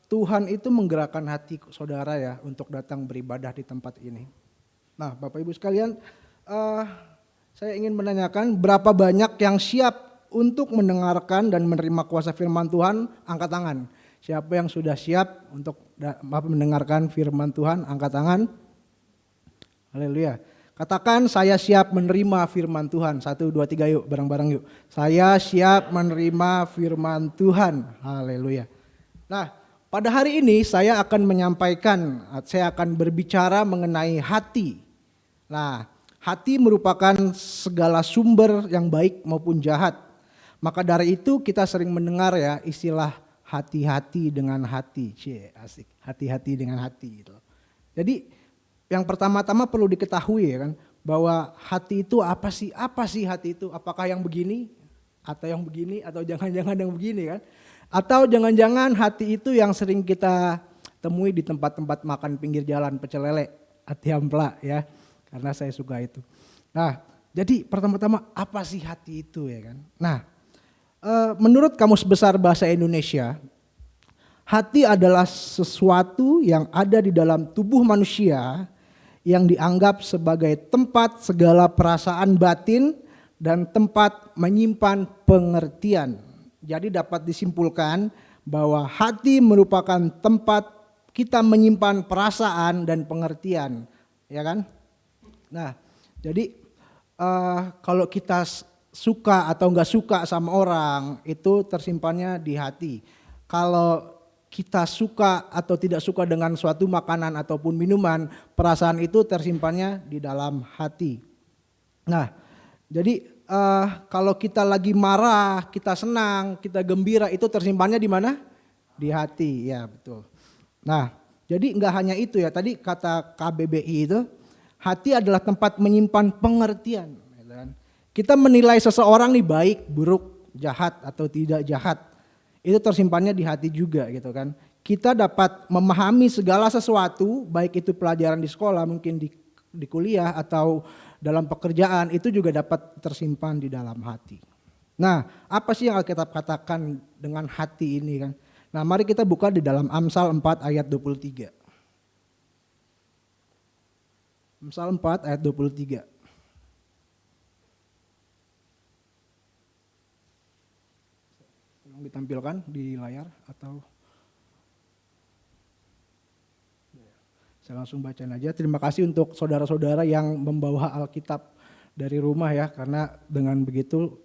Tuhan itu menggerakkan hati saudara ya untuk datang beribadah di tempat ini. Nah, Bapak Ibu sekalian, saya ingin menanyakan berapa banyak yang siap untuk mendengarkan dan menerima kuasa firman Tuhan, angkat tangan. Siapa yang sudah siap untuk mendengarkan firman Tuhan, angkat tangan. Haleluya. Katakan, saya siap menerima firman Tuhan. 1, 2, 3 yuk, bareng-bareng yuk. Saya siap menerima firman Tuhan. Haleluya. Nah, pada hari ini saya akan menyampaikan, saya akan berbicara mengenai hati. Nah, hati merupakan segala sumber yang baik maupun jahat. Maka dari itu kita sering mendengar ya istilah hati-hati dengan hati. Asik, hati-hati dengan hati gitu. Jadi yang pertama-tama perlu diketahui ya kan, bahwa hati itu apa sih? Apa sih hati itu? Apakah yang begini? Atau yang begini? Atau jangan-jangan yang begini kan? Atau jangan-jangan hati itu yang sering kita temui di tempat-tempat makan pinggir jalan, pecel lele, hati ampla ya. Karena saya suka itu. Nah, jadi pertama-tama apa sih hati itu ya kan? Nah, menurut Kamus Besar Bahasa Indonesia, hati adalah sesuatu yang ada di dalam tubuh manusia yang dianggap sebagai tempat segala perasaan batin dan tempat menyimpan pengertian. Jadi dapat disimpulkan bahwa hati merupakan tempat kita menyimpan perasaan dan pengertian, ya kan? Nah, jadi kalau kita suka atau enggak suka sama orang itu tersimpannya di hati. Kalau kita suka atau tidak suka dengan suatu makanan ataupun minuman, perasaan itu tersimpannya di dalam hati. Nah, jadi kalau kita lagi marah, kita senang, kita gembira, itu tersimpannya di mana? Di hati, ya betul. Nah, jadi enggak hanya itu ya, tadi kata KBBI itu, hati adalah tempat menyimpan pengertian. Kita menilai seseorang nih baik, buruk, jahat atau tidak jahat. Itu tersimpannya di hati juga gitu kan. Kita dapat memahami segala sesuatu, baik itu pelajaran di sekolah, mungkin di kuliah atau dalam pekerjaan, itu juga dapat tersimpan di dalam hati. Nah, apa sih yang Alkitab katakan dengan hati ini kan? Nah, mari kita buka di dalam Amsal 4 ayat 23. Amsal 4 ayat 23. Ditampilkan di layar atau saya langsung bacain aja. Terima kasih untuk saudara-saudara yang membawa Alkitab dari rumah ya, karena dengan begitu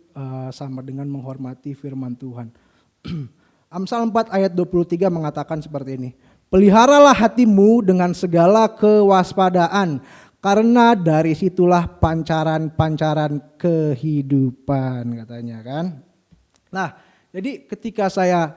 sama dengan menghormati firman Tuhan. Amsal 4 ayat 23 mengatakan seperti ini. Peliharalah hatimu dengan segala kewaspadaan, karena dari situlah pancaran-pancaran kehidupan, katanya kan. Nah, jadi ketika saya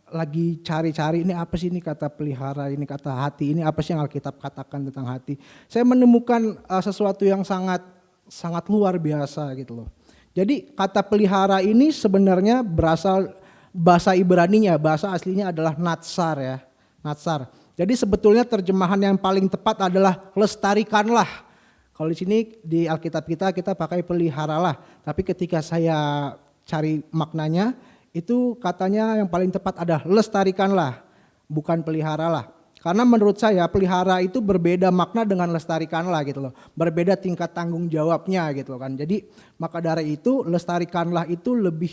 lagi cari-cari ini apa sih ini kata pelihara, ini kata hati, ini apa sih yang Alkitab katakan tentang hati. Saya menemukan sesuatu yang sangat luar biasa gitu loh. Jadi kata pelihara ini sebenarnya berasal bahasa Ibraninya, bahasa aslinya adalah natsar ya, natsar. Jadi sebetulnya terjemahan yang paling tepat adalah lestarikanlah. Kalau di sini di Alkitab kita pakai peliharalah, tapi ketika saya cari maknanya, itu katanya yang paling tepat ada lestarikanlah, bukan peliharalah. Karena menurut saya pelihara itu berbeda makna dengan lestarikanlah gitu loh. Berbeda tingkat tanggung jawabnya gitu kan. Jadi maka dari itu lestarikanlah itu lebih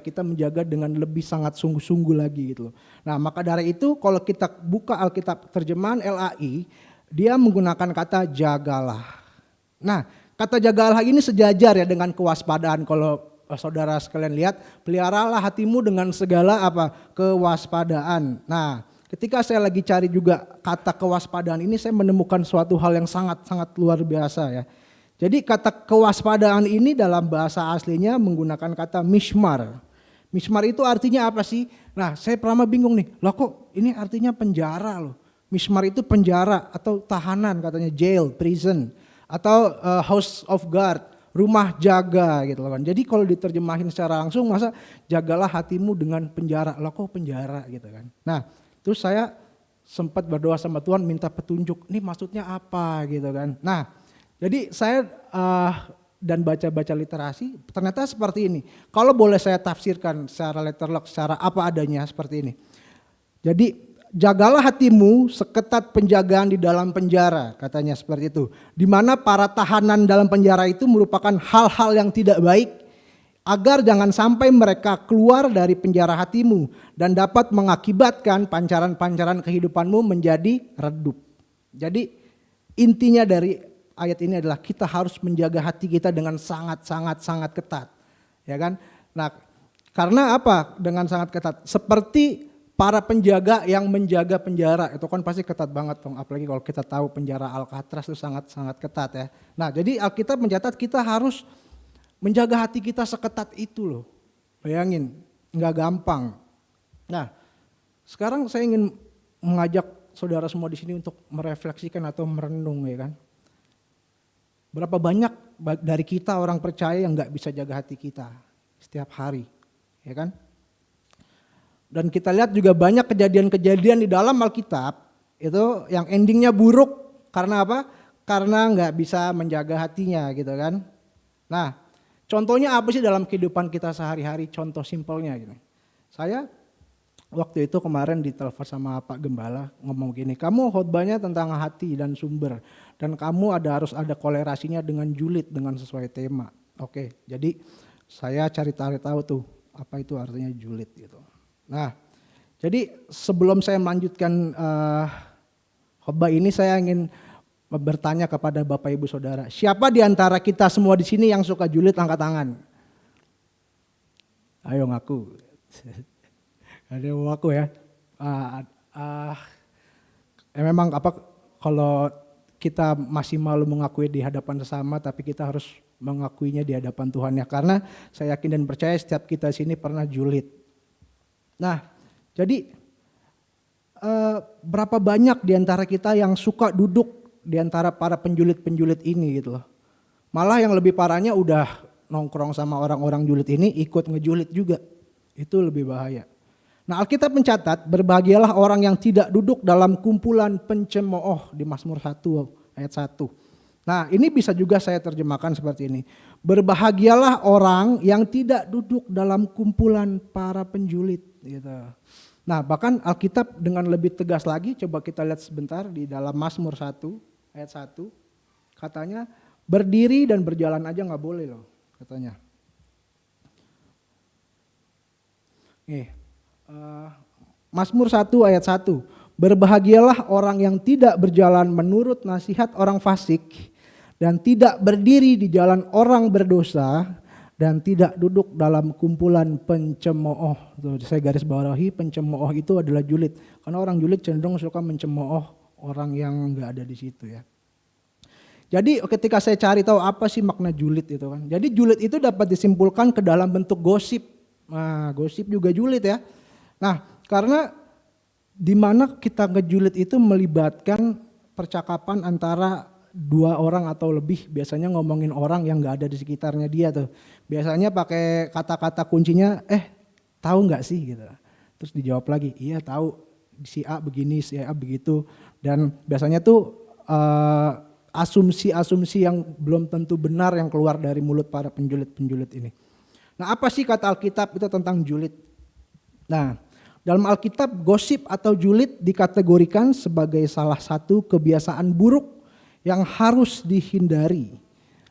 kita menjaga dengan lebih sangat sungguh-sungguh lagi gitu loh. Nah, maka dari itu kalau kita buka Alkitab terjemahan LAI, dia menggunakan kata jagalah. Nah, kata jagalah ini sejajar ya dengan kewaspadaan. Kalau saudara sekalian lihat, peliharalah hatimu dengan segala kewaspadaan. Nah, ketika saya lagi cari juga kata kewaspadaan ini, saya menemukan suatu hal yang sangat luar biasa ya. Jadi kata kewaspadaan ini dalam bahasa aslinya menggunakan kata mishmar. Mishmar itu artinya apa sih? Nah, saya pertama bingung nih, loh kok ini artinya penjara loh. Mishmar itu penjara atau tahanan, katanya jail, prison, atau house of guard, rumah jaga gitu kan. Jadi kalau diterjemahin secara langsung, masa jagalah hatimu dengan penjara. Lah kok penjara gitu kan. Nah, terus saya sempat berdoa sama Tuhan minta petunjuk. Ini maksudnya apa gitu kan. Nah, jadi saya dan baca-baca literasi ternyata seperti ini. Kalau boleh saya tafsirkan secara letterlock, secara apa adanya seperti ini. Jadi jagalah hatimu seketat penjagaan di dalam penjara, katanya seperti itu. Di mana para tahanan dalam penjara itu merupakan hal-hal yang tidak baik, agar jangan sampai mereka keluar dari penjara hatimu dan dapat mengakibatkan pancaran-pancaran kehidupanmu menjadi redup. Jadi intinya dari ayat ini adalah kita harus menjaga hati kita dengan sangat ketat, ya kan? Nah, karena apa? Dengan sangat ketat. Seperti para penjaga yang menjaga penjara, itu kan pasti ketat banget dong, apalagi kalau kita tahu penjara Alcatraz itu sangat ketat ya. Nah, jadi Alkitab mencatat kita harus menjaga hati kita seketat itu loh. Bayangin, nggak gampang. Nah, sekarang saya ingin mengajak saudara semua di sini untuk merefleksikan atau merenung, ya kan. Berapa banyak dari kita orang percaya yang nggak bisa jaga hati kita setiap hari, ya kan? Dan kita lihat juga banyak kejadian-kejadian di dalam Alkitab itu yang endingnya buruk karena apa? Karena nggak bisa menjaga hatinya gitu kan. Nah, contohnya apa sih dalam kehidupan kita sehari-hari? Contoh simpelnya gini. Saya waktu itu kemarin ditelepon sama Pak Gembala ngomong gini, kamu khotbahnya tentang hati dan sumber dan kamu harus ada kolerasinya dengan julid dengan sesuai tema. Oke, jadi saya cari tahu tuh apa itu artinya julid gitu. Nah, jadi sebelum saya melanjutkan khotbah ini, saya ingin bertanya kepada Bapak Ibu Saudara, siapa di antara kita semua di sini yang suka julid, angkat tangan? Ayo ngaku. Ada yang mau ngaku ya? Memang apa kalau kita masih malu mengakui di hadapan sesama, tapi kita harus mengakuinya di hadapan Tuhan ya. Karena saya yakin dan percaya setiap kita sini pernah julid. Nah, jadi berapa banyak di antara kita yang suka duduk di antara para penjulit-penjulit ini gitu loh. Malah yang lebih parahnya udah nongkrong sama orang-orang julid ini ikut ngejulit juga. Itu lebih bahaya. Nah, Alkitab mencatat berbahagialah orang yang tidak duduk dalam kumpulan pencemooh di Mazmur 1 ayat 1. Nah, ini bisa juga saya terjemahkan seperti ini. Berbahagialah orang yang tidak duduk dalam kumpulan para penjulit gitu. Nah, bahkan Alkitab dengan lebih tegas lagi, coba kita lihat sebentar di dalam Mazmur 1 ayat 1. Katanya berdiri dan berjalan aja nggak boleh loh katanya. Mazmur 1 ayat 1. Berbahagialah orang yang tidak berjalan menurut nasihat orang fasik dan tidak berdiri di jalan orang berdosa dan tidak duduk dalam kumpulan pencemooh. Tuh, saya garis bawahi, pencemooh itu adalah julid. Karena orang julid cenderung suka mencemooh orang yang enggak ada di situ ya. Jadi ketika saya cari tahu apa sih makna julid itu kan. Jadi julid itu dapat disimpulkan ke dalam bentuk gosip. Nah, gosip juga julid ya. Nah, karena di mana kita ngejulit itu melibatkan percakapan antara dua orang atau lebih, biasanya ngomongin orang yang nggak ada di sekitarnya dia tuh. Biasanya pakai kata-kata kuncinya, tahu nggak sih gitu. Terus dijawab lagi, iya tahu, si A begini, si A begitu. Dan biasanya tuh asumsi-asumsi yang belum tentu benar yang keluar dari mulut para penjulit-penjulit ini. Nah, apa sih kata Alkitab itu tentang julid? Nah, dalam Alkitab gosip atau julid dikategorikan sebagai salah satu kebiasaan buruk yang harus dihindari.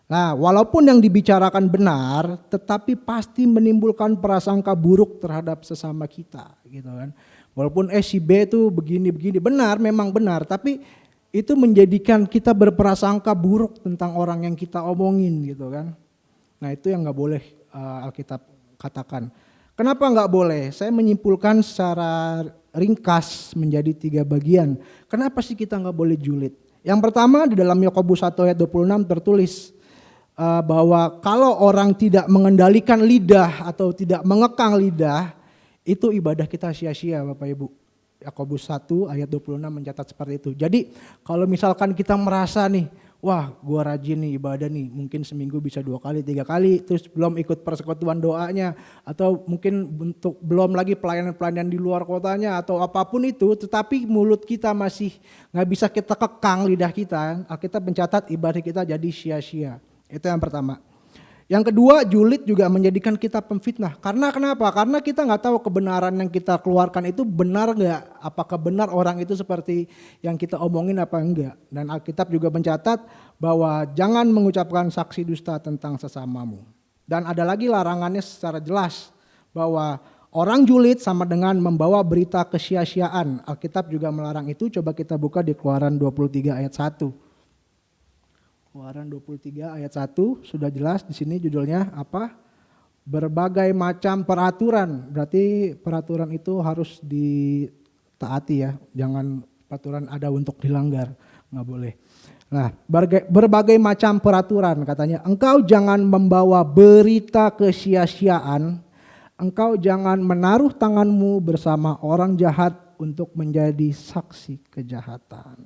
Nah, walaupun yang dibicarakan benar, tetapi pasti menimbulkan prasangka buruk terhadap sesama kita, gitu kan. Walaupun si B itu begini-begini, benar, memang benar, tapi itu menjadikan kita berprasangka buruk tentang orang yang kita omongin, gitu kan. Nah, itu yang nggak boleh Alkitab katakan. Kenapa nggak boleh? Saya menyimpulkan secara ringkas menjadi 3 bagian. Kenapa sih kita nggak boleh julid? Yang pertama di dalam Yakobus 1 ayat 26 tertulis bahwa kalau orang tidak mengendalikan lidah atau tidak mengekang lidah, itu ibadah kita sia-sia Bapak Ibu. Yakobus 1 ayat 26 mencatat seperti itu. Jadi kalau misalkan kita merasa nih, wah gua rajin nih ibadah nih, mungkin seminggu bisa 2 kali, 3 kali, terus belum ikut persekutuan doanya, atau mungkin untuk belum lagi pelayanan-pelayanan di luar kotanya, atau apapun itu, tetapi mulut kita masih gak bisa kita kekang lidah kita, Alkitab mencatat ibadah kita jadi sia-sia. Itu yang pertama. Yang kedua, julid juga menjadikan kita pemfitnah. Karena kenapa? Karena kita nggak tahu kebenaran yang kita keluarkan itu benar nggak? Apakah benar orang itu seperti yang kita omongin apa enggak? Dan Alkitab juga mencatat bahwa jangan mengucapkan saksi dusta tentang sesamamu. Dan ada lagi larangannya secara jelas bahwa orang julid sama dengan membawa berita kesia-siaan. Alkitab juga melarang itu. Coba kita buka di Keluaran 23 ayat 1. Keluaran 23 ayat 1 sudah jelas di sini judulnya apa? Berbagai macam peraturan. Berarti peraturan itu harus ditaati ya. Jangan peraturan ada untuk dilanggar, nggak boleh. Nah, berbagai macam peraturan katanya. Engkau jangan membawa berita kesia-siaan. Engkau jangan menaruh tanganmu bersama orang jahat untuk menjadi saksi kejahatan.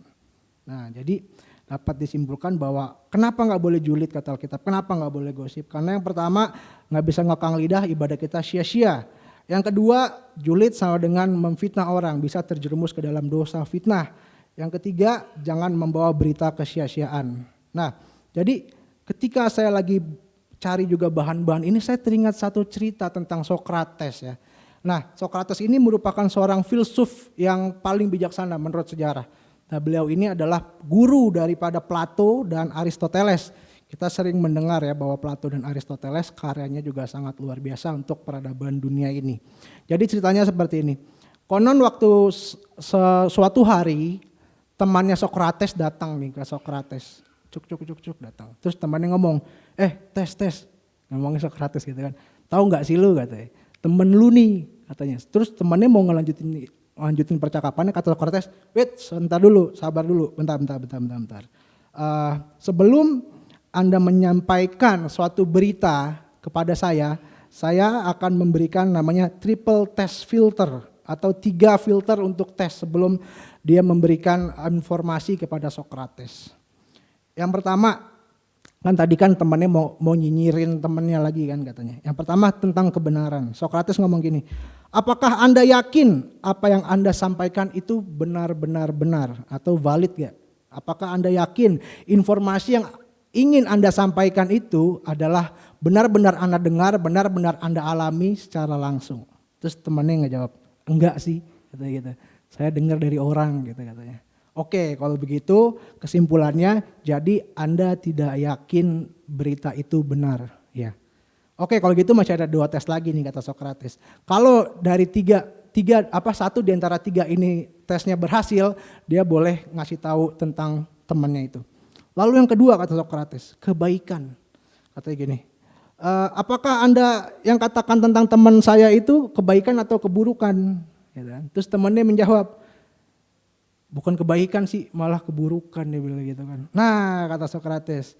Nah, jadi dapat disimpulkan bahwa kenapa nggak boleh julid kata Alkitab, kenapa nggak boleh gosip? Karena yang pertama nggak bisa ngekang lidah, ibadah kita sia-sia. Yang kedua, julid sama dengan memfitnah orang, bisa terjerumus ke dalam dosa fitnah. Yang ketiga, jangan membawa berita kesia-siaan. Nah, jadi ketika saya lagi cari juga bahan-bahan ini, saya teringat satu cerita tentang Sokrates ya. Nah, Sokrates ini merupakan seorang filsuf yang paling bijaksana menurut sejarah. Nah, beliau ini adalah guru daripada Plato dan Aristoteles. Kita sering mendengar ya bahwa Plato dan Aristoteles karyanya juga sangat luar biasa untuk peradaban dunia ini. Jadi ceritanya seperti ini. Konon waktu suatu hari temannya Sokrates datang nih ke Sokrates. Cuk datang. Terus temannya ngomong, tes. Ngomongin Sokrates gitu kan. Tahu nggak sih lu katanya. Temen lu nih katanya. Terus temannya mau lanjutin percakapannya, kata Sokrates, wait sebentar dulu, sabar dulu, bentar. Sebelum Anda menyampaikan suatu berita kepada saya akan memberikan namanya triple test filter atau 3 filter untuk tes sebelum dia memberikan informasi kepada Sokrates. Yang pertama, kan tadi kan temannya mau nyinyirin temannya lagi kan katanya. Yang pertama tentang kebenaran. Sokrates ngomong gini, apakah Anda yakin apa yang Anda sampaikan itu benar-benar benar atau valid gak? Apakah Anda yakin informasi yang ingin Anda sampaikan itu adalah benar-benar Anda dengar, benar-benar Anda alami secara langsung? Terus temannya ngejawab, enggak sih, katanya gitu. Saya dengar dari orang gitu katanya. Oke, kalau begitu kesimpulannya jadi Anda tidak yakin berita itu benar, ya. Oke, kalau gitu masih ada 2 tes lagi nih kata Sokrates. Kalau dari satu di antara 3 ini tesnya berhasil, dia boleh ngasih tahu tentang temannya itu. Lalu yang kedua kata Sokrates, kebaikan. Katanya gini, apakah Anda yang katakan tentang teman saya itu kebaikan atau keburukan? Gitu kan. Terus temannya menjawab, bukan kebaikan sih, malah keburukan, dia bilang gitu kan. Nah, kata Sokrates,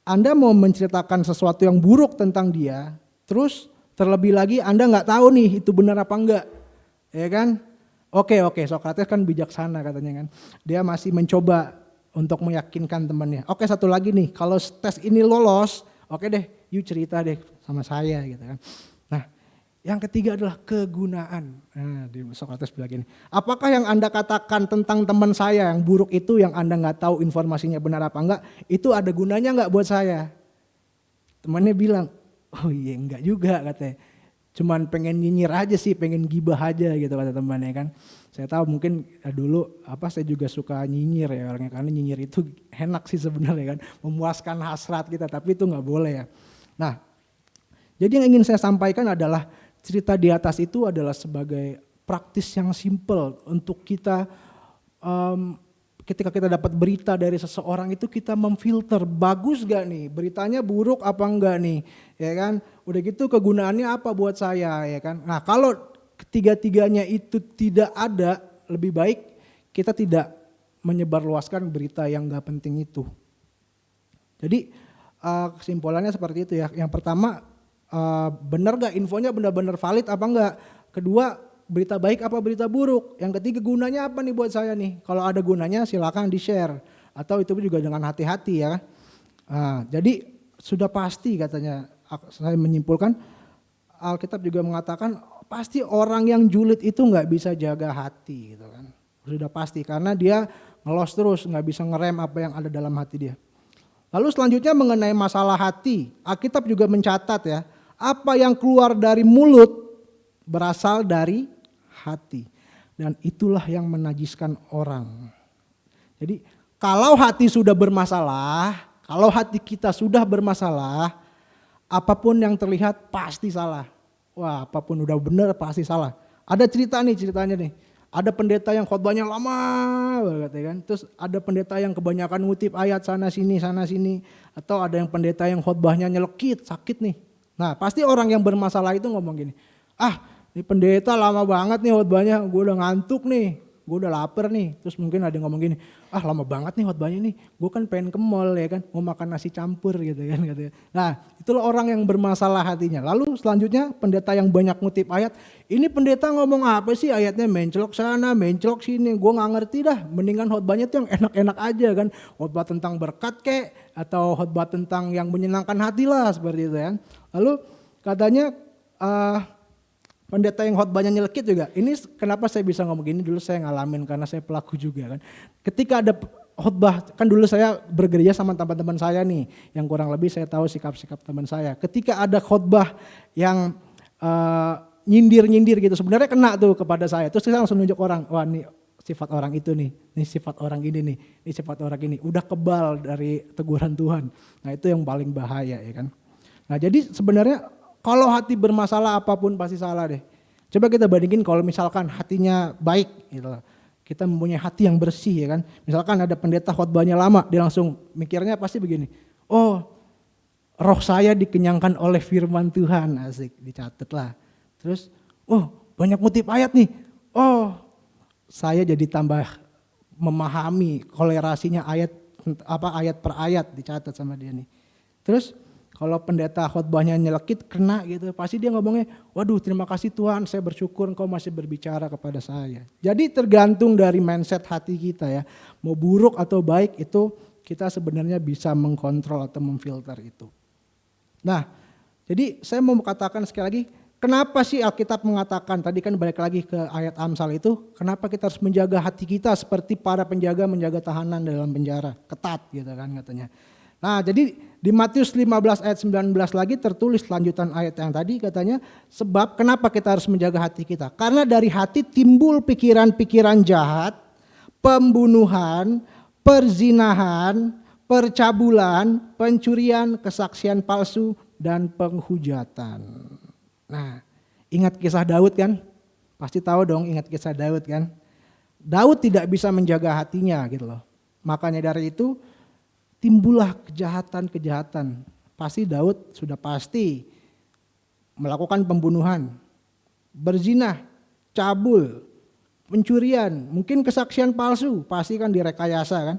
Anda mau menceritakan sesuatu yang buruk tentang dia, terus terlebih lagi Anda nggak tahu nih itu benar apa enggak, ya kan? Oke, Sokrates kan bijaksana katanya kan. Dia masih mencoba untuk meyakinkan temannya. Oke, satu lagi nih, kalau tes ini lolos, oke deh, you cerita deh sama saya gitu kan. Nah, yang ketiga adalah kegunaan. Nah, Sokrates bilang gini, apakah yang Anda katakan tentang teman saya yang buruk itu yang Anda nggak tahu informasinya benar apa enggak, itu ada gunanya nggak buat saya? Temannya bilang, oh iya enggak juga katanya. Cuman pengen nyinyir aja sih, pengen gibah aja gitu kata temannya kan. Saya tahu mungkin dulu saya juga suka nyinyir ya orangnya, karena nyinyir itu enak sih sebenarnya kan, memuaskan hasrat kita, tapi itu nggak boleh ya. Nah, jadi yang ingin saya sampaikan adalah cerita di atas itu adalah sebagai praktis yang simple untuk kita ketika kita dapat berita dari seseorang itu kita memfilter, bagus gak nih beritanya, buruk apa enggak nih, ya kan. Udah gitu kegunaannya apa buat saya, ya kan. Nah, kalau ketiga-tiganya itu tidak ada, lebih baik kita tidak menyebarluaskan berita yang gak penting itu. Jadi kesimpulannya seperti itu ya. Yang pertama, benar gak infonya, benar-benar valid apa enggak. Kedua, berita baik apa berita buruk. Yang ketiga, gunanya apa nih buat saya nih. Kalau ada gunanya silakan di-share. Atau itu juga dengan hati-hati ya. Jadi sudah pasti katanya, saya menyimpulkan, Alkitab juga mengatakan pasti orang yang julid itu gak bisa jaga hati gitu kan. Sudah pasti, karena dia ngelos terus, gak bisa ngerem apa yang ada dalam hati dia. Lalu selanjutnya mengenai masalah hati, Alkitab juga mencatat ya, apa yang keluar dari mulut berasal dari hati. Dan itulah yang menajiskan orang. Jadi kalau hati sudah bermasalah, kalau hati kita sudah bermasalah, apapun yang terlihat pasti salah. Wah, apapun udah benar pasti salah. Ada ceritanya nih. Ada pendeta yang khotbahnya lama banget ya kan. Terus ada pendeta yang kebanyakan ngutip ayat sana sini. Atau ada yang pendeta yang khotbahnya nyelekit, sakit nih. Nah pasti orang yang bermasalah itu ngomong gini, ini pendeta lama banget nih khotbahnya, gue udah ngantuk nih, gue udah lapar nih. Terus mungkin ada yang ngomong gini, lama banget nih khotbahnya nih, gue kan pengen ke mall ya kan, mau makan nasi campur gitu kan. Nah itulah orang yang bermasalah hatinya. Lalu selanjutnya pendeta yang banyak ngutip ayat, ini pendeta ngomong apa sih ayatnya, menclok sana, menclok sini, gue gak ngerti dah. Mendingan khotbahnya tuh yang enak-enak aja kan, khotbah tentang berkat kek, atau khotbah tentang yang menyenangkan hati lah seperti itu ya. Lalu katanya pendeta yang khotbahnya nyelekit juga. Ini kenapa saya bisa ngomong gini, dulu saya ngalamin karena saya pelaku juga kan. Ketika ada khotbah, kan dulu saya bergereja sama teman-teman saya nih, yang kurang lebih saya tahu sikap-sikap teman saya. Ketika ada khotbah yang nyindir-nyindir gitu, sebenarnya kena tuh kepada saya. Terus saya langsung nunjuk orang, wah nih sifat orang itu nih sifat orang ini nih, ini sifat orang ini. Udah kebal dari teguran Tuhan. Nah itu yang paling bahaya ya kan. Nah jadi sebenarnya kalau hati bermasalah apapun pasti salah deh. Coba kita bandingin kalau misalkan hatinya baik gitu loh. Kita mempunyai hati yang bersih ya kan. Misalkan ada pendeta khotbahnya lama, dia langsung mikirnya pasti begini. Oh, roh saya dikenyangkan oleh firman Tuhan, asik, dicatat lah. Terus, banyak ngutip ayat nih. Oh, saya jadi tambah memahami kolerasinya ayat per ayat, dicatat sama dia nih. Terus kalau pendeta khotbahnya nyelekit, kena gitu, pasti dia ngomongnya, waduh terima kasih Tuhan, saya bersyukur Engkau masih berbicara kepada saya. Jadi tergantung dari mindset hati kita ya, mau buruk atau baik itu kita sebenarnya bisa mengkontrol atau memfilter itu. Nah, jadi saya mau katakan sekali lagi, kenapa sih Alkitab mengatakan, tadi kan balik lagi ke ayat Amsal itu, kenapa kita harus menjaga hati kita seperti para penjaga menjaga tahanan dalam penjara, ketat gitu kan katanya. Nah jadi di Matius 15 ayat 19 lagi tertulis lanjutan ayat yang tadi katanya, sebab kenapa kita harus menjaga hati kita? Karena dari hati timbul pikiran-pikiran jahat, pembunuhan, perzinahan, percabulan, pencurian, kesaksian palsu, dan penghujatan. Nah ingat kisah Daud kan? Pasti tahu dong ingat kisah Daud kan? Daud tidak bisa menjaga hatinya gitu loh. Makanya dari itu timbullah kejahatan-kejahatan. Pasti Daud sudah pasti melakukan pembunuhan, berzina, cabul, pencurian, mungkin kesaksian palsu, pasti kan direkayasa kan.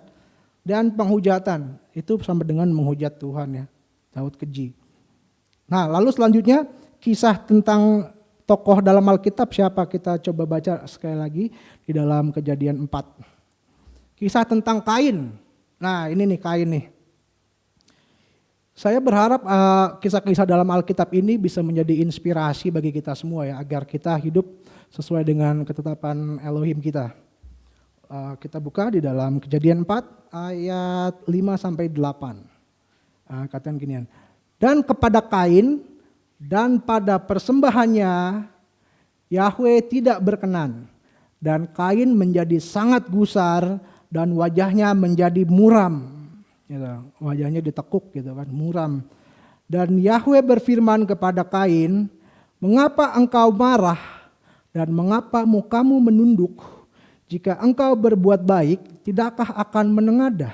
Dan penghujatan, itu sama dengan menghujat Tuhan ya. Daud keji. Nah lalu selanjutnya kisah tentang tokoh dalam Alkitab siapa, kita coba baca sekali lagi di dalam Kejadian 4. Kisah tentang Kain. Nah ini nih Kain nih. Saya berharap kisah-kisah dalam Alkitab ini bisa menjadi inspirasi bagi kita semua ya, agar kita hidup sesuai dengan ketetapan Elohim kita. Kita buka di dalam Kejadian 4 ayat 5-8. Katakan ginian. Dan kepada Kain dan pada persembahannya Yahweh tidak berkenan, dan Kain menjadi sangat gusar dan wajahnya menjadi muram, gitu. Wajahnya ditekuk gitu kan, muram. Dan Yahweh berfirman kepada Kain, mengapa engkau marah dan mengapa mukamu menunduk? Jika engkau berbuat baik, tidakkah akan menengadah?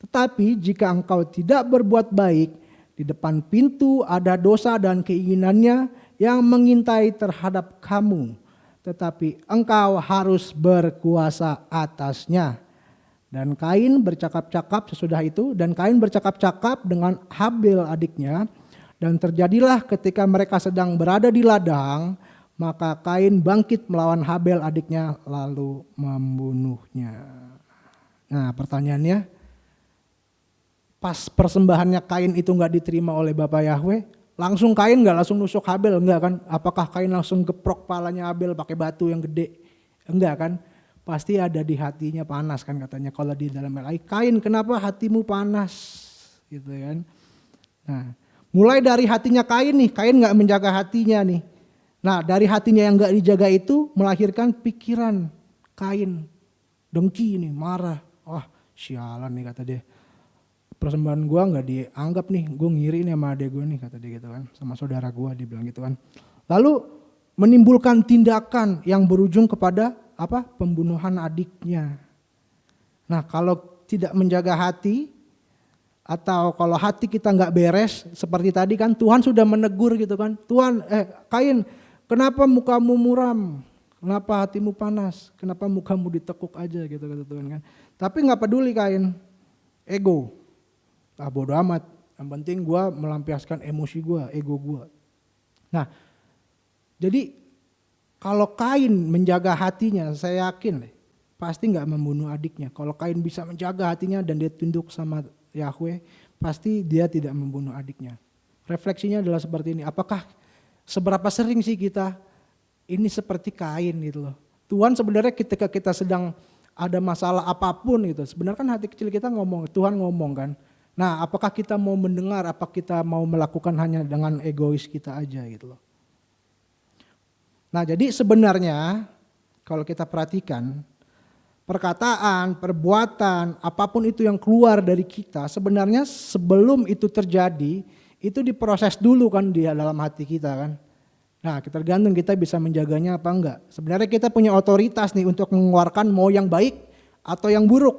Tetapi jika engkau tidak berbuat baik, di depan pintu ada dosa dan keinginannya yang mengintai terhadap kamu. Tetapi engkau harus berkuasa atasnya. Dan Kain bercakap-cakap sesudah itu, dan Kain bercakap-cakap dengan Habel adiknya, dan terjadilah ketika mereka sedang berada di ladang, maka Kain bangkit melawan Habel adiknya lalu membunuhnya. Nah pertanyaannya, pas persembahannya Kain itu gak diterima oleh Bapa Yahweh, langsung Kain gak langsung nusuk Habel, enggak kan? Apakah Kain langsung geprok palanya Habel pakai batu yang gede? Enggak kan? Pasti ada di hatinya panas kan katanya. Kalau di dalam ayat, Kain kenapa hatimu panas? gitu kan. Nah, mulai dari hatinya Kain nih, Kain nggak menjaga hatinya nih. Nah, dari hatinya yang nggak dijaga itu melahirkan pikiran Kain, dengki nih, marah. Wah, sialan nih kata dia. Persembahan gua nggak dianggap nih, gue ngiri nih sama adek gue nih kata dia gitu kan, sama saudara gua dibilang gitu kan. Lalu menimbulkan tindakan yang berujung kepada apa? Pembunuhan adiknya. Nah, kalau tidak menjaga hati atau kalau hati kita nggak beres seperti tadi kan Tuhan sudah menegur gitu kan. Tuhan, Kain, kenapa mukamu muram? Kenapa hatimu panas? Kenapa mukamu ditekuk aja gitu kata Tuhan kan. Tapi nggak peduli Kain, ego. Ah bodo amat, yang penting gue melampiaskan emosi gue, ego gue. Nah, jadi kalau Kain menjaga hatinya, saya yakin pasti nggak membunuh adiknya. Kalau Kain bisa menjaga hatinya dan dia tunduk sama Yahweh, pasti dia tidak membunuh adiknya. Refleksinya adalah seperti ini. Apakah seberapa sering sih kita ini seperti Kain gitu loh. Tuhan sebenarnya ketika kita sedang ada masalah apapun gitu, sebenarnya kan hati kecil kita ngomong, Tuhan ngomong kan. Nah, apakah kita mau mendengar, apa kita mau melakukan hanya dengan egois kita aja gitu loh. Nah, jadi sebenarnya kalau kita perhatikan perkataan, perbuatan, apapun itu yang keluar dari kita, sebenarnya sebelum itu terjadi, itu diproses dulu kan di dalam hati kita kan. Nah, kita tergantung kita bisa menjaganya apa enggak. Sebenarnya kita punya otoritas nih untuk mengeluarkan mau yang baik atau yang buruk.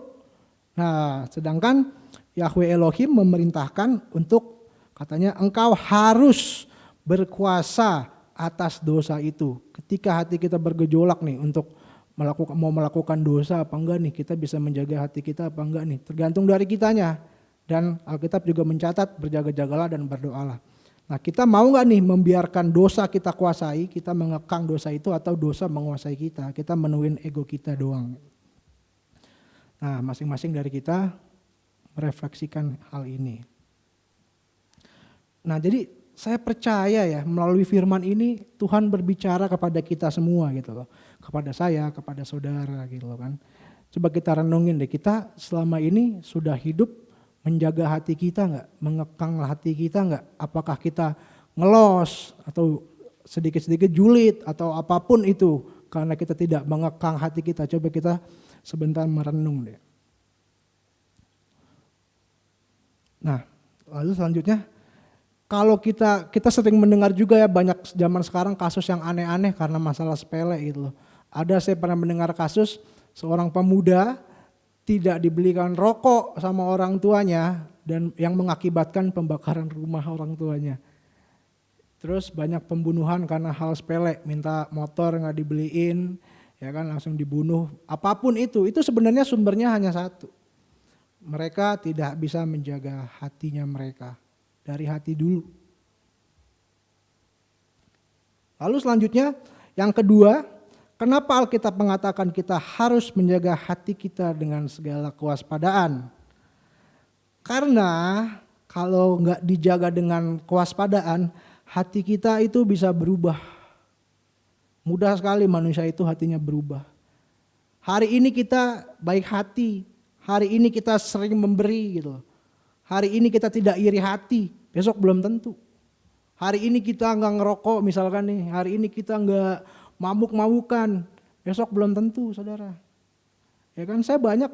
Nah, sedangkan Yahweh Elohim memerintahkan untuk katanya engkau harus berkuasa atas dosa itu. Ketika hati kita bergejolak nih untuk mau melakukan dosa apa enggak nih, kita bisa menjaga hati kita apa enggak nih, tergantung dari kitanya. Dan Alkitab juga mencatat berjaga-jagalah dan berdoalah. Nah, kita mau enggak nih membiarkan dosa kita kuasai, kita mengekang dosa itu atau dosa menguasai kita menuhin ego kita doang. Nah, masing-masing dari kita merefleksikan hal ini. Nah, jadi saya percaya ya melalui firman ini Tuhan berbicara kepada kita semua gitu loh. Kepada saya, kepada saudara gitu loh kan. Coba kita renungin deh, kita selama ini sudah hidup menjaga hati kita enggak? Mengekang hati kita enggak? Apakah kita ngelos atau sedikit-sedikit julid atau apapun itu karena kita tidak mengekang hati kita? Coba kita sebentar merenung deh. Nah, lalu selanjutnya kalau kita sering mendengar juga ya banyak zaman sekarang kasus yang aneh-aneh karena masalah sepele gitu loh. Saya pernah mendengar kasus seorang pemuda tidak dibelikan rokok sama orang tuanya dan yang mengakibatkan pembakaran rumah orang tuanya. Terus banyak pembunuhan karena hal sepele, minta motor nggak dibeliin, ya kan langsung dibunuh. Apapun itu sebenarnya sumbernya hanya satu. Mereka tidak bisa menjaga hatinya mereka. Dari hati dulu. Lalu selanjutnya yang kedua, kenapa Alkitab mengatakan kita harus menjaga hati kita dengan segala kewaspadaan? Karena kalau nggak dijaga dengan kewaspadaan, hati kita itu bisa berubah. Mudah sekali manusia itu hatinya berubah. Hari ini kita baik hati, hari ini kita sering memberi gitu. Hari ini kita tidak iri hati, besok belum tentu. Hari ini kita nggak ngerokok misalkan nih, hari ini kita nggak mabuk-mabukan, besok belum tentu saudara. Ya kan, saya banyak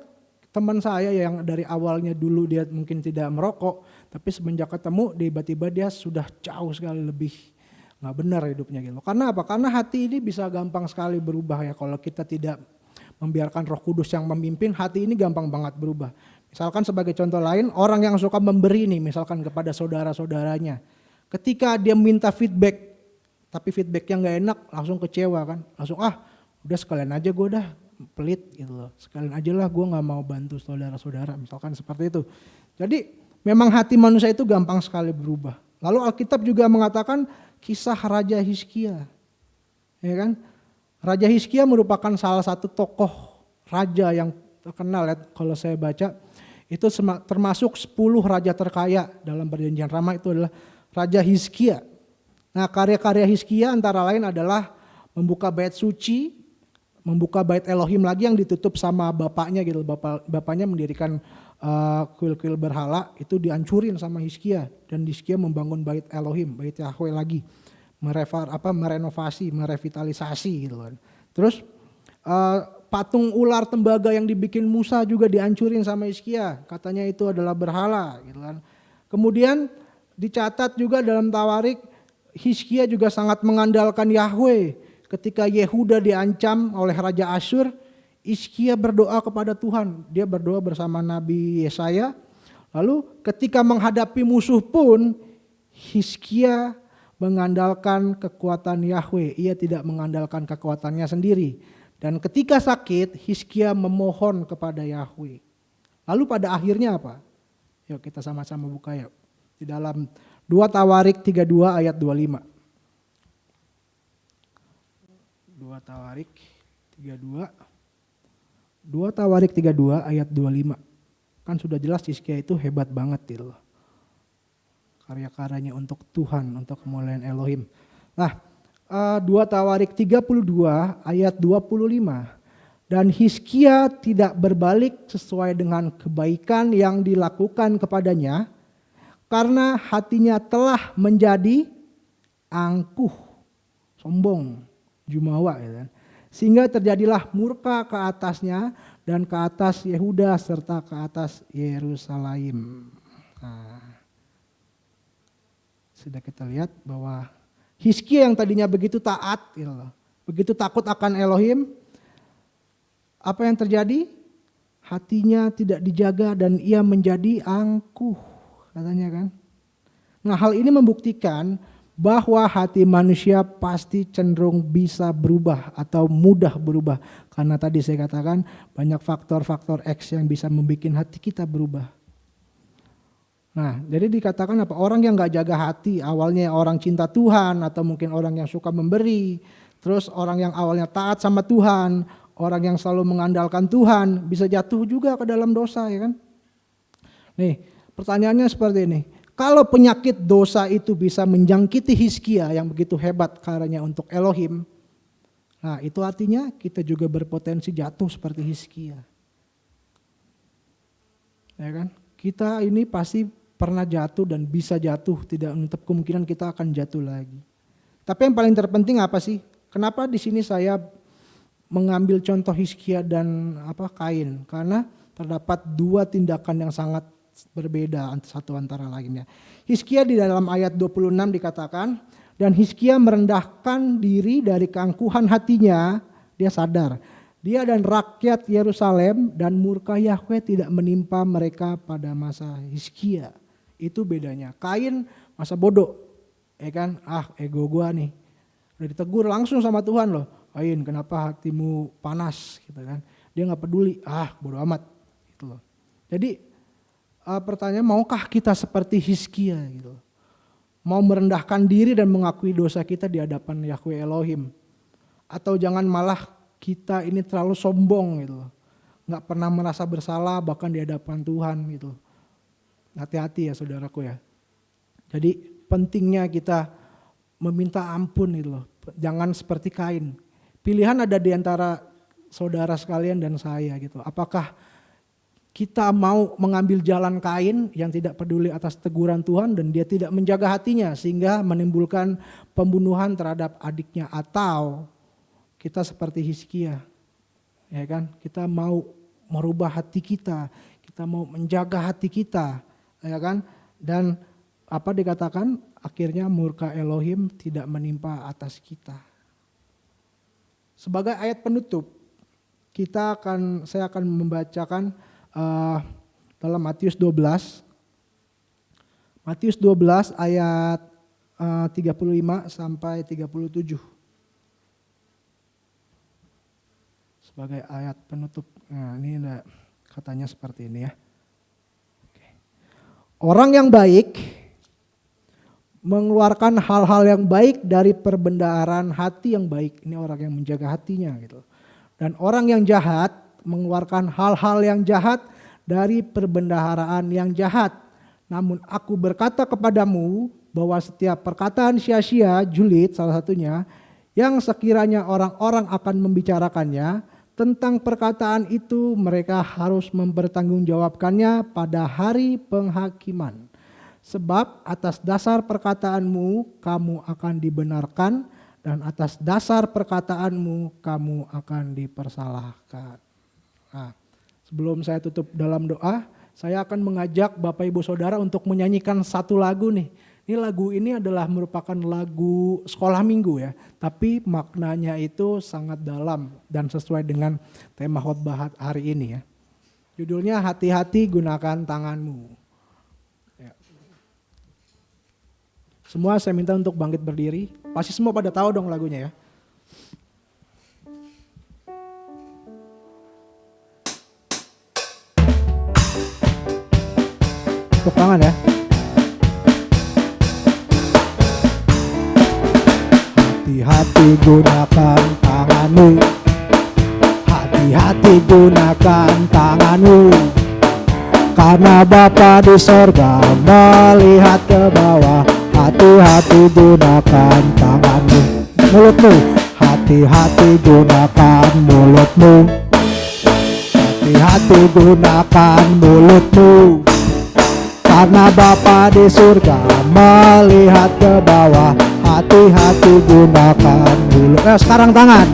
teman saya yang dari awalnya dulu dia mungkin tidak merokok, tapi semenjak ketemu tiba-tiba dia sudah jauh sekali lebih nggak benar hidupnya gitu. Karena apa? Karena hati ini bisa gampang sekali berubah ya kalau kita tidak membiarkan Roh Kudus yang memimpin, hati ini gampang banget berubah. Misalkan sebagai contoh lain, orang yang suka memberi nih misalkan kepada saudara-saudaranya. Ketika dia minta feedback, tapi feedbacknya gak enak, langsung kecewa kan. Langsung udah sekalian aja gue udah pelit gitu loh. Sekalian aja lah gue gak mau bantu saudara-saudara, misalkan seperti itu. Jadi memang hati manusia itu gampang sekali berubah. Lalu Alkitab juga mengatakan kisah Raja Hizkia. Ya kan? Raja Hizkia merupakan salah satu tokoh raja yang terkenal ya, kalau saya baca. Itu termasuk 10 raja terkaya dalam perjanjian lama, itu adalah Raja Hizkia. Nah, karya-karya Hizkia antara lain adalah membuka bait suci, membuka bait Elohim lagi yang ditutup sama bapaknya gitu. Bapaknya mendirikan kuil-kuil berhala, itu dihancurin sama Hizkia, dan Hizkia membangun bait Elohim, bait Yahweh lagi, merenovasi, merevitalisasi gitu kan. Terus patung ular tembaga yang dibikin Musa juga dihancurin sama Hizkia, katanya itu adalah berhala gitu kan. Kemudian dicatat juga dalam Tawarik, Hizkia juga sangat mengandalkan Yahweh. Ketika Yehuda diancam oleh Raja Asyur, Hizkia berdoa kepada Tuhan. Dia berdoa bersama Nabi Yesaya. Lalu ketika menghadapi musuh pun, Hizkia mengandalkan kekuatan Yahweh. Ia tidak mengandalkan kekuatannya sendiri. Dan ketika sakit, Hizkia memohon kepada Yahweh. Lalu pada akhirnya apa? Yuk kita sama-sama buka yuk. Di dalam 2 Tawarik 32 ayat 25. 2 Tawarik 32 ayat 25. Kan sudah jelas Hizkia itu hebat banget gitu. Karya-karyanya untuk Tuhan, untuk kemuliaan Elohim. Nah, 2 Tawarik 32 ayat 25. Dan Hizkia tidak berbalik sesuai dengan kebaikan yang dilakukan kepadanya, karena hatinya telah menjadi angkuh, sombong, jumawa ya kan. Sehingga terjadilah murka ke atasnya dan ke atas Yehuda serta ke atas Yerusalem. Nah, sudah kita lihat bahwa Hizkia yang tadinya begitu taat, begitu takut akan Elohim, apa yang terjadi? Hatinya tidak dijaga dan ia menjadi angkuh, katanya kan. Nah, hal ini membuktikan bahwa hati manusia pasti cenderung bisa berubah atau mudah berubah. Karena tadi saya katakan banyak faktor-faktor X yang bisa membuat hati kita berubah. Nah, jadi dikatakan apa? Orang yang gak jaga hati, awalnya orang cinta Tuhan atau mungkin orang yang suka memberi, terus orang yang awalnya taat sama Tuhan, orang yang selalu mengandalkan Tuhan, bisa jatuh juga ke dalam dosa ya kan. Nih, pertanyaannya seperti ini. Kalau penyakit dosa itu bisa menjangkiti Hizkia yang begitu hebat karyanya untuk Elohim, nah itu artinya kita juga berpotensi jatuh seperti Hizkia. Ya kan? Kita ini pasti pernah jatuh dan bisa jatuh, tidak menutup kemungkinan kita akan jatuh lagi. Tapi yang paling terpenting apa sih? Kenapa di sini saya mengambil contoh Hizkia dan Kain? Karena terdapat dua tindakan yang sangat berbeda satu antara lainnya. Hizkia di dalam ayat 26 dikatakan, dan Hizkia merendahkan diri dari keangkuhan hatinya, dia sadar. Dia dan rakyat Yerusalem dan murka Yahweh tidak menimpa mereka pada masa Hizkia. Itu bedanya. Kain masa bodoh, ya kan? Ego gua nih. Udah ditegur langsung sama Tuhan loh. Kain, kenapa hatimu panas gitu kan? Dia nggak peduli. Bodoh amat gitu loh. Jadi pertanyaan, maukah kita seperti Hizkia gitu? Mau merendahkan diri dan mengakui dosa kita di hadapan Yahweh Elohim? Atau jangan malah kita ini terlalu sombong gitu, nggak pernah merasa bersalah bahkan di hadapan Tuhan gitu. Hati-hati ya saudaraku ya. Jadi pentingnya kita meminta ampun gitu loh. Jangan seperti Kain. Pilihan ada di antara saudara sekalian dan saya gitu. Apakah kita mau mengambil jalan Kain yang tidak peduli atas teguran Tuhan dan dia tidak menjaga hatinya sehingga menimbulkan pembunuhan terhadap adiknya, atau kita seperti Hizkia, ya kan? Kita mau merubah hati kita mau menjaga hati kita, ya kan? Dan apa dikatakan? Akhirnya murka Elohim tidak menimpa atas kita. Sebagai ayat penutup, saya akan membacakan dalam Matius 12. Matius 12 ayat 35 sampai 37. Sebagai ayat penutup. Nah, ini katanya seperti ini ya. Orang yang baik mengeluarkan hal-hal yang baik dari perbendaharaan hati yang baik. Ini orang yang menjaga hatinya gitu. Dan orang yang jahat mengeluarkan hal-hal yang jahat dari perbendaharaan yang jahat. Namun aku berkata kepadamu bahwa setiap perkataan sia-sia, julid salah satunya, yang sekiranya orang-orang akan membicarakannya, tentang perkataan itu mereka harus mempertanggungjawabkannya pada hari penghakiman. Sebab atas dasar perkataanmu kamu akan dibenarkan, dan atas dasar perkataanmu kamu akan dipersalahkan. Nah, sebelum saya tutup dalam doa, saya akan mengajak Bapak Ibu Saudara untuk menyanyikan satu lagu nih. Ini lagu ini adalah merupakan lagu sekolah minggu ya, tapi maknanya itu sangat dalam dan sesuai dengan tema khotbah hari ini ya. Judulnya Hati-hati Gunakan Tanganmu. Ya. Semua saya minta untuk bangkit berdiri. Pasti semua pada tahu dong lagunya ya. Tepuk tangan ya. Hati-hati gunakan tanganmu, hati-hati gunakan tanganmu, karena Bapa di sorga melihat ke bawah. Hati-hati gunakan tanganmu. Mulutmu, hati-hati gunakan mulutmu, hati-hati gunakan mulutmu, karena Bapa di surga melihat ke bawah. Hati-hati gunakan mulut. Sekarang tangan.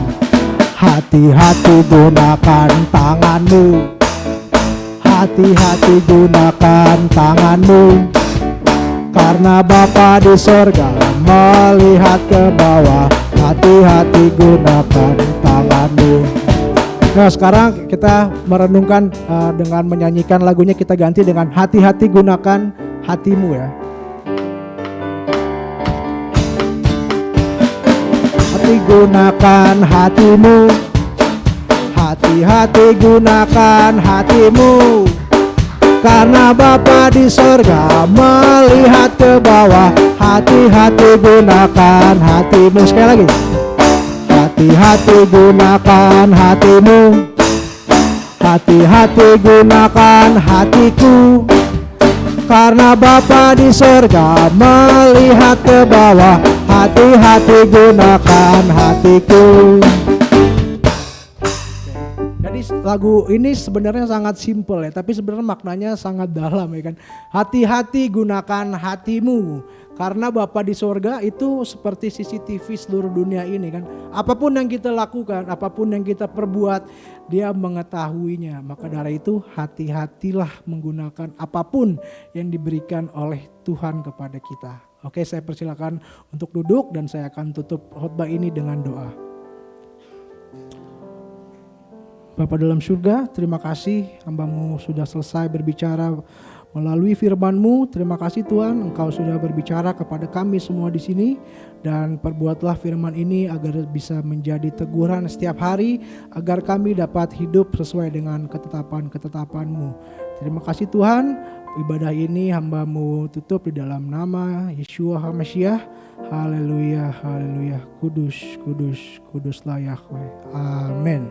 Hati-hati gunakan tanganmu, hati-hati gunakan tanganmu, karena Bapa di sorga melihat ke bawah. Hati-hati gunakan tanganmu. Nah sekarang kita merenungkan dengan menyanyikan lagunya, kita ganti dengan hati-hati gunakan hatimu ya. Hati gunakan hatimu, hati-hati gunakan hatimu, karena Bapa di sorga melihat ke bawah. Hati-hati gunakan hatimu. Sekali lagi. Hati-hati gunakan hatimu, hati-hati gunakan hatiku, karena Bapa di sorga melihat ke bawah. Hati-hati gunakan hatiku. Jadi lagu ini sebenarnya sangat simpel ya, tapi sebenarnya maknanya sangat dalam ya kan. Hati-hati gunakan hatimu, karena Bapa di sorga itu seperti CCTV seluruh dunia ini kan. Apapun yang kita lakukan, apapun yang kita perbuat, Dia mengetahuinya. Maka dari itu hati-hatilah menggunakan apapun yang diberikan oleh Tuhan kepada kita. Oke, saya persilakan untuk duduk dan saya akan tutup khotbah ini dengan doa. Bapa dalam surga, terima kasih hamba-Mu sudah selesai berbicara melalui firman-Mu. Terima kasih Tuhan, Engkau sudah berbicara kepada kami semua di sini, dan perbuatlah firman ini agar bisa menjadi teguran setiap hari, agar kami dapat hidup sesuai dengan ketetapan-ketetapan-Mu. Terima kasih Tuhan, ibadah ini hamba-Mu tutup di dalam nama Yeshua HaMashiach. Haleluya, haleluya, kudus, kudus, kuduslah Yahweh. Amin.